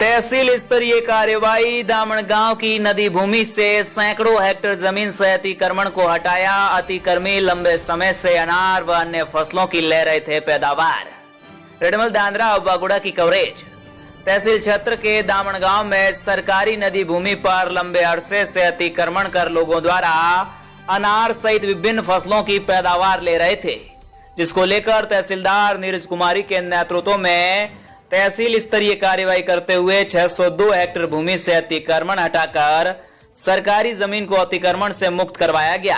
तहसील स्तरीय कार्यवाही। दामन गांव की नदी भूमि से सैकड़ों हेक्टेयर जमीन से अतिक्रमण को हटाया। अतिक्रमी लंबे समय से अनार व अन्य फसलों की ले रहे थे पैदावार। रेडमल दांद्रा और बागुड़ा की कवरेज। तहसील क्षेत्र के दामन गांव में सरकारी नदी भूमि पर लंबे अरसे से अतिक्रमण कर लोगों द्वारा अनार सहित विभिन्न फसलों की पैदावार ले रहे थे, जिसको लेकर तहसीलदार नीरज कुमारी के नेतृत्व में तहसील स्तरीय कार्यवाही करते हुए 602 हेक्टेयर भूमि से अतिक्रमण हटाकर सरकारी जमीन को अतिक्रमण से मुक्त करवाया गया।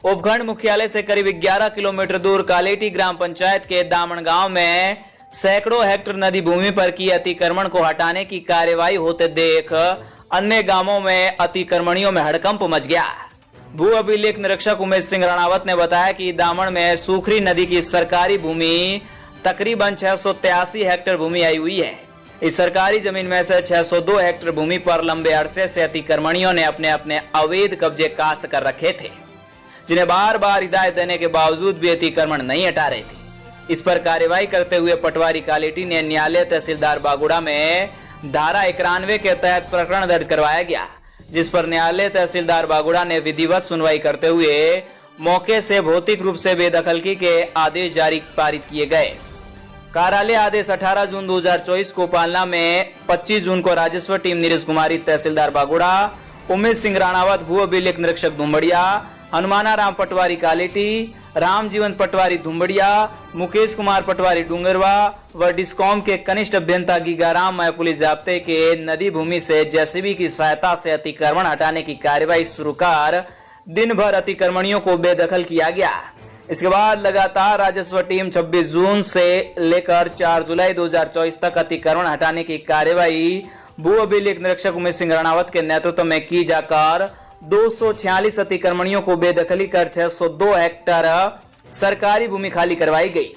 उपखंड मुख्यालय से करीब 11 किलोमीटर दूर कालेटी ग्राम पंचायत के दामन गांव में सैकड़ों हेक्टेयर नदी भूमि पर की अतिक्रमण को हटाने की कार्यवाही होते देख अन्य गांवों में अतिक्रमणियों में हड़कंप मच गया। भू अभिलेख निरीक्षक उमेश सिंह राणावत ने बताया कि दामन में सूखरी नदी की सरकारी भूमि तकरीबन 683 हेक्टेयर भूमि आई हुई है। इस सरकारी जमीन में से 602 हेक्टेयर भूमि पर लंबे अरसे से अतिक्रमणियों ने अपने अपने अवैध कब्जे कास्त कर रखे थे, जिन्हें बार बार हिदायत देने के बावजूद भी अतिक्रमण नहीं हटा रहे थे। इस पर कार्यवाही करते हुए पटवारी कालेटी ने न्यायालय तहसीलदार बागुड़ा में धारा 91 के तहत प्रकरण दर्ज करवाया गया, जिस पर न्यायालय तहसीलदार बागुड़ा ने विधिवत सुनवाई करते हुए मौके से भौतिक रूप से बेदखलगी के आदेश जारी पारित किए गए। कार्यालय आदेश 18 जून 2024 को पालना में 25 जून को राजस्व टीम नीरज कुमारी तहसीलदार बागुड़ा, उमेश सिंह राणावत भू अभिलेख निरीक्षक धुम्बड़िया, हनुमाना राम पटवारी कालेटी, राम जीवन पटवारी धुम्बड़िया, मुकेश कुमार पटवारी डूंगरवा व डिस्कॉम के कनिष्ठ अभियंता गीगाराम मय पुलिस जाब्ते के नदी भूमि से जेसीबी की सहायता से अतिक्रमण हटाने की कार्यवाही शुरू कर दिन भर अतिक्रमणियों को बेदखल किया गया। इसके बाद लगातार राजस्व टीम 26 जून से लेकर 4 जुलाई 2024 तक अतिक्रमण हटाने की कार्यवाही भू अभिलेख निरीक्षक उमेश सिंह राणावत के नेतृत्व में की जाकर 246 अतिक्रमणियों को बेदखली कर 602 हेक्टेयर सरकारी भूमि खाली करवाई गई।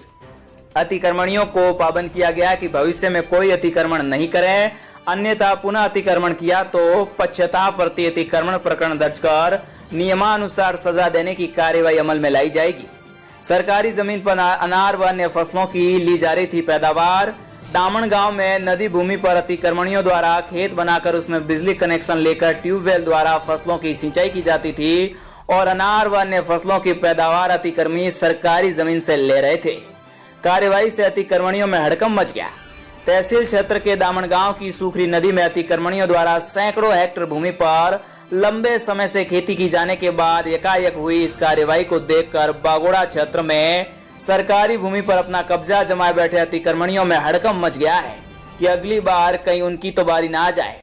अतिक्रमणियों को पाबंद किया गया कि भविष्य में कोई अतिक्रमण नहीं करें, अन्यथा पुनः अतिक्रमण किया तो पश्चाताप प्रति अतिक्रमण प्रकरण दर्ज कर नियमानुसार सजा देने की कार्यवाही अमल में लाई जाएगी। सरकारी जमीन पर अनार व अन्य फसलों की ली जा रही थी पैदावार। दामन गांव में नदी भूमि पर अतिक्रमणियों द्वारा खेत बनाकर उसमें बिजली कनेक्शन लेकर ट्यूबवेल द्वारा फसलों की सिंचाई की जाती थी और अनार व अन्य फसलों की पैदावार अतिक्रमी सरकारी जमीन से ले रहे थे। कार्यवाही से अतिक्रमणियों में हड़कंप मच गया। तहसील क्षेत्र के दामन गांव की सूखरी नदी में अतिक्रमणियों द्वारा सैकड़ों हेक्टेयर भूमि पर लंबे समय से खेती की जाने के बाद एकाएक हुई इस कार्यवाही को देखकर बागोड़ा क्षेत्र में सरकारी भूमि पर अपना कब्जा जमाए बैठे अतिक्रमणियों में हड़कंप मच गया है कि अगली बार कहीं उनकी तो बारी ना आ जाए।